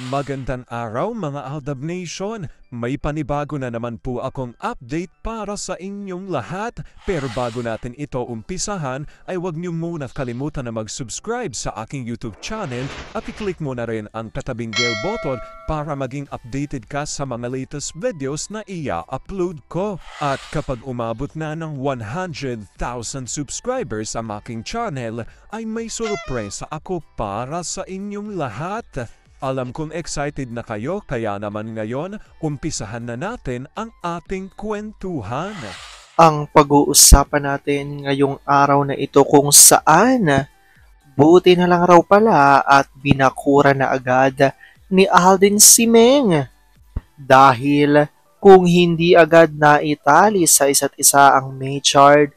Magandang araw mga Aldab Nation! May panibago na naman po akong update para sa inyong lahat. Pero bago natin ito umpisahan ay huwag niyo muna kalimutan na mag-subscribe sa aking YouTube channel at i-click mo na rin ang katabing bell button para maging updated ka sa mga latest videos na i-upload ko. At kapag umabot na ng 100,000 subscribers ang aking channel ay may sorpresa ako para sa inyong lahat. Alam kong excited na kayo, kaya naman ngayon, umpisahan na natin ang ating kwentuhan. Ang pag-uusapan natin ngayong araw na ito kung saan buti na lang raw pala at binakura na agad ni Alden si Meng. Dahil kung hindi agad na itali sa isa't isa ang Maychard,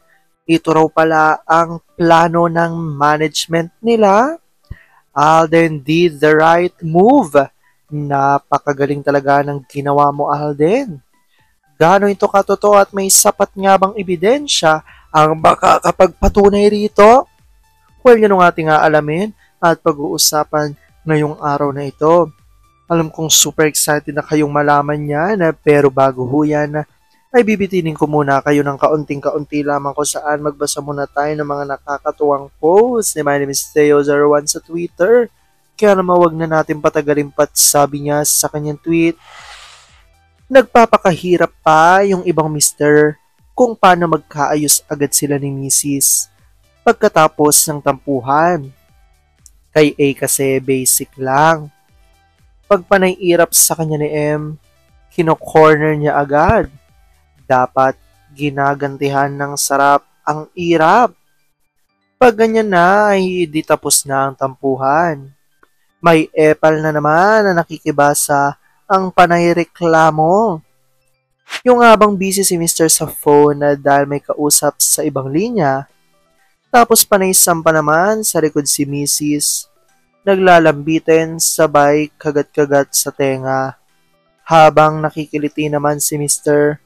ito raw pala ang plano ng management nila. Alden did the right move. Napakagaling talaga ng ginawa mo, Alden. Gaano ito katotoo at may sapat nga bang ebidensya ang makakapagpatunay rito? Well, yun ang ating aalamin at pag-uusapan ngayong araw na ito. Alam kong super excited na kayong malaman yan, pero bago ho yan, ay bibitinin ko muna kayo ng kaunting-kaunti lamang kung saan magbasa muna tayo ng mga nakakatuwang posts ni My Name is Theo01 sa Twitter. Kaya naman wag na natin patagalin pat sabi niya sa kanyang tweet, nagpapakahirap pa yung ibang mister kung paano magkaayos agad sila ni Mrs. pagkatapos ng tampuhan. Kay A kasi basic lang. Pag panay-irap sa kanya ni M, kino-corner niya agad. Dapat ginagantihan ng sarap ang irap. Pag ganyan na ay di tapos na ang tampuhan. May epal na naman na nakikibasa ang panay reklamo. Yung habang busy si Mr. sa phone na dahil may kausap sa ibang linya, tapos panay sampa naman sa likod si Mrs. Naglalambitin sabay kagat-kagat sa tenga. Habang nakikiliti naman si Mr.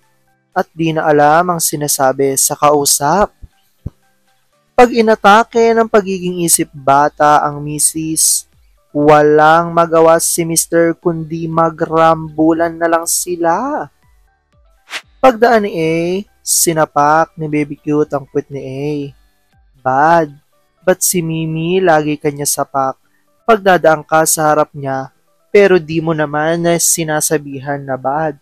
at di na alam ang sinasabi sa kausap. Pag inatake ng pagiging isip bata ang misis, walang magawa si Mr. kundi magrambulan na lang sila. Pagdaan ni A, sinapak ni Baby Cute ang puwet ni A. Bad, ba't si Mimi lagi kanya sapak? Pagdadaan ka sa harap niya, pero di mo naman sinasabihan na bad.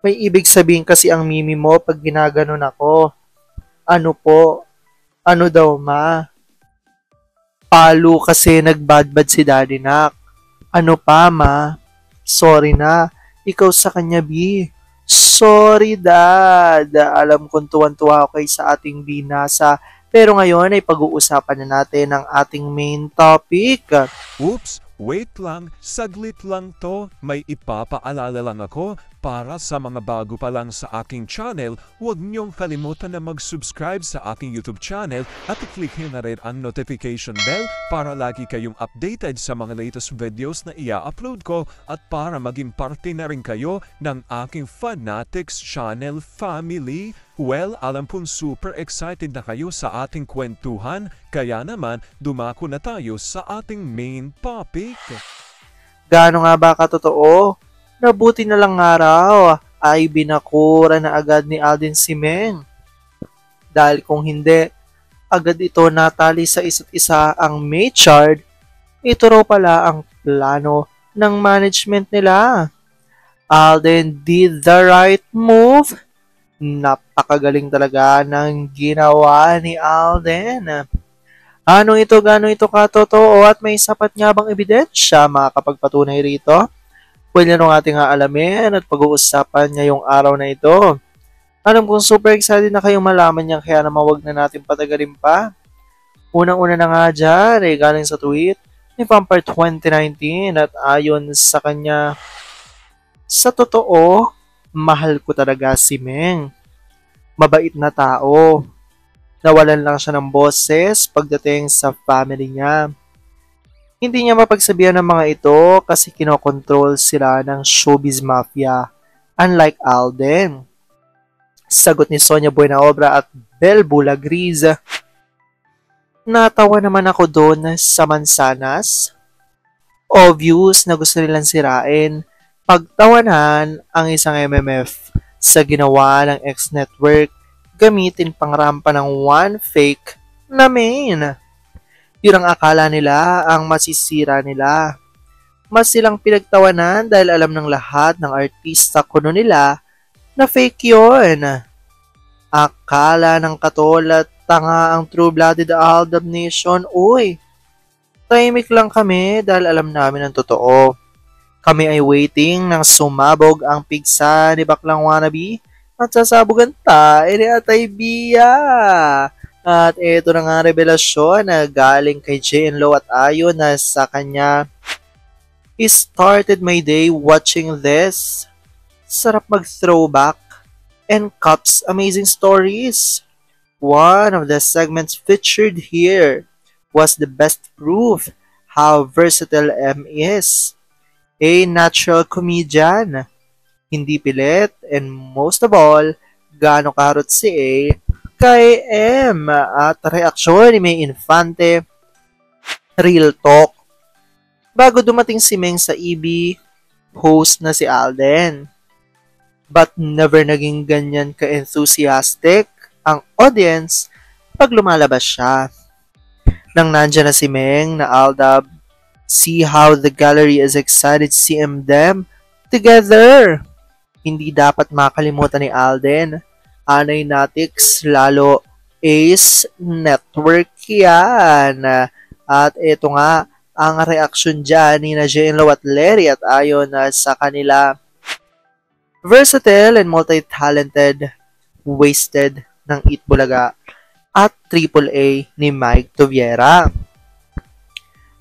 May ibig sabihin kasi ang Mimi mo pag ginaganon ako. Ano po? Ano daw, ma? Palo kasi nagbadbad si Daddy Nak. Ano pa, ma? Sorry na. Ikaw sa kanya, B. Sorry, Dad. Alam kong tuwan-tuwa ako sa ating binasa. Pero ngayon ay pag-uusapan na natin ang ating main topic. Oops! Wait lang, saglit lang to. May ipapaalala lang ako para sa mga bago pa lang sa aking channel. Huwag niyong kalimutan na mag-subscribe sa aking YouTube channel at i-click nyo na rin ang notification bell para lagi kayong updated sa mga latest videos na i-upload ko at para maging parte na rin kayo ng aking Fanatics channel family. Well, alam kong super excited na kayo sa ating kwentuhan, kaya naman dumako na tayo sa ating main topic. Gaano nga ba katotoo? Nabuti na lang nga raw ay binakura na agad ni Alden si Meng. Dahil kung hindi, agad ito natali sa isa't isa ang Maychard, ito raw pala ang plano ng management nila. Alden did the right move. Napakagaling talaga ng ginawa ni Alden. Gano'n ito katotoo at may sapat nga bang ebidensya makakapagpatunay rito? Well, yan ang ating aalamin at pag-uusapan ngayong araw na ito. Alam kong super excited na kayong malaman niyan kaya naman wag na natin patagalin pa. Unang-una na nga dyan, galing sa tweet ni Vampire 2019 at ayon sa kanya, sa totoo, mahal ko talaga si Meng. Mabait na tao. Nawalan lang siya ng boses pagdating sa family niya. Hindi niya mapagsabihan ng mga ito kasi kinokontrol sila ng showbiz mafia, unlike Alden. Sagot ni Sonia Buenaobra at Bel Bulagriz. Natawa naman ako doon sa mansanas. Obvious na gusto nilang sirain, pagtawanan ang isang MMF sa ginawa ng X-Network gamitin pangrampa ng one fake na main. Yun ang akala nila ang masisira nila. Mas silang pinagtawanan dahil alam ng lahat ng artista kuno nila na fake yun. Akala ng katol at tanga ang True-Blooded Aldab Nation. Uy, tahimik lang kami dahil alam namin ang totoo. Kami ay waiting nang sumabog ang pigsa ni Baklang Wannabe at sasabugan tayo ni Atay Bia. At ito na nga revelasyon na galing kay JNLo at ayon na sa kanya, "I started my day watching this. Sarap mag-throwback and Cup's amazing stories. One of the segments featured here was the best proof how versatile M is. A natural comedian, hindi pilit, and most of all, gaano karot si A kay M." At reaksyon ni May Infante, "Real talk. Bago dumating si Meng sa EB, host na si Alden. But never naging ganyan ka-enthusiastic ang audience pag lumalabas siya. Nang nandyan na si Meng na Aldab, see how the gallery is excited to see them together. Hindi dapat makalimutan ni Alden. Anay Natix, lalo Ace Network yan." At ito nga ang reaksyon dyan ni na JNLo at Larry at ayon sa kanila, "Versatile and multi-talented, wasted ng Eat Bulaga at AAA ni Mike Toviera.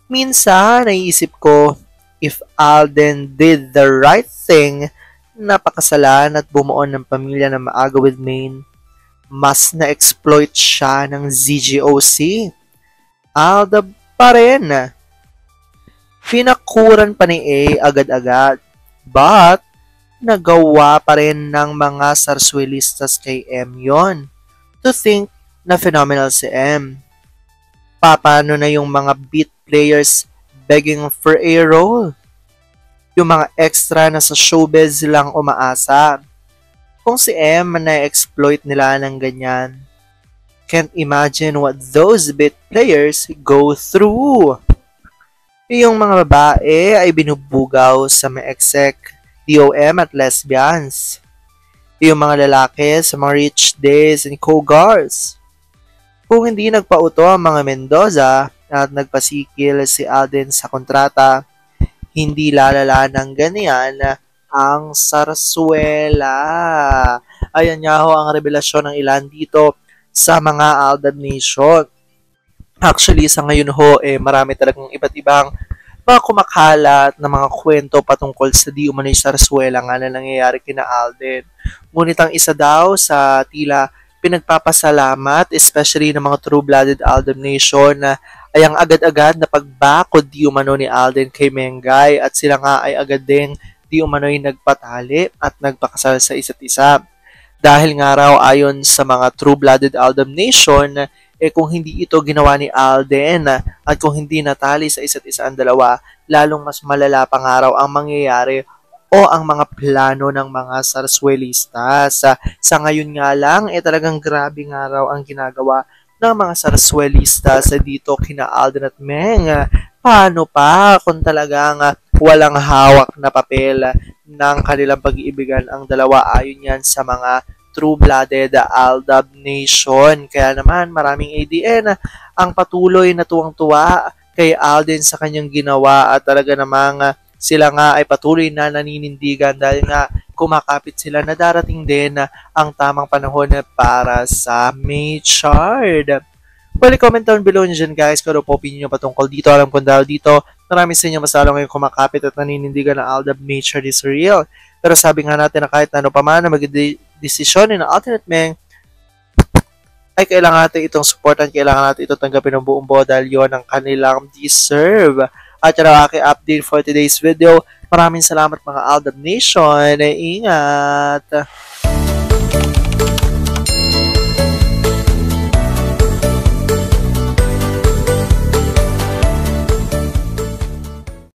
Minsan, naisip ko, if Alden did the right thing, napakasalan at bumuo ng pamilya na maaga with Maine, mas na-exploit siya ng ZGOC. Alda pa rin. Pinakuran pa ni A agad-agad, but nagawa pa rin ng mga sarswilistas kay M yon to think na phenomenal si M. Paano na yung mga beat players begging for a role? Yung mga extra na sa showbiz lang umaasa. Kung si M na-exploit nila ng ganyan, can't imagine what those beat players go through. Yung mga babae ay binubugaw sa mga exec, DOM at lesbians. Yung mga lalaki sa mga rich days and cogars. Kung hindi nagpauto ang mga Mendoza at nagpasikil si Alden sa kontrata, hindi lalala ng ganyan ang Sarsuela. Ayan nga ho ang revelasyon ng ilan dito sa mga Aldab Nation. Actually, sa ngayon ho, marami talagang iba't ibang mga kumakalat na mga kwento patungkol sa di umano'y Sarsuela nga na nangyayari kina Alden. Ngunit ang isa daw sa tila pinagpapasalamat, especially ng mga True-Blooded Aldab Nation, ay ang agad-agad na pagbakod di umano ni Alden kay Mengay at sila nga ay agad ding di umano'y nagpatali at nagpakasal sa isa't isa. Dahil nga raw ayon sa mga True-Blooded Aldab Nation, kung hindi ito ginawa ni Alden at kung hindi natali sa isa't isa ang dalawa, lalong mas malala pa nga raw ang mangyayari o ang mga plano ng mga Sarsuelistas. Sa ngayon nga lang, talagang grabe nga raw ang ginagawa ng mga Sarsuelistas dito kina Alden at Meng. Paano pa kung talagang walang hawak na papel ng kanilang pag-iibigan ang dalawa ayon yan sa mga True-Blooded Aldab Nation. Kaya naman maraming ADN ang patuloy na tuwang-tuwa kay Alden sa kanyang ginawa at talaga namang sila nga ay patuloy na naninindigan dahil nga kumakapit sila na darating din ang tamang panahon para sa May Chard. Well, comment down below nyo dyan guys kung ano po opinion nyo patungkol dito. Alam ko dahil dito marami sa inyo masalo ngayon kumakapit at naninindigan na Aldab May Chard is real. Pero sabi nga natin na kahit ano pa man na desisyon ng alternate Meng ay kailangan natin itong supportan, kailangan natin itong tanggapin ng buong buo dahil yun ang kanilang deserve. At yun ang aking update for today's video. Maraming salamat mga Aldab Nation. Ingat!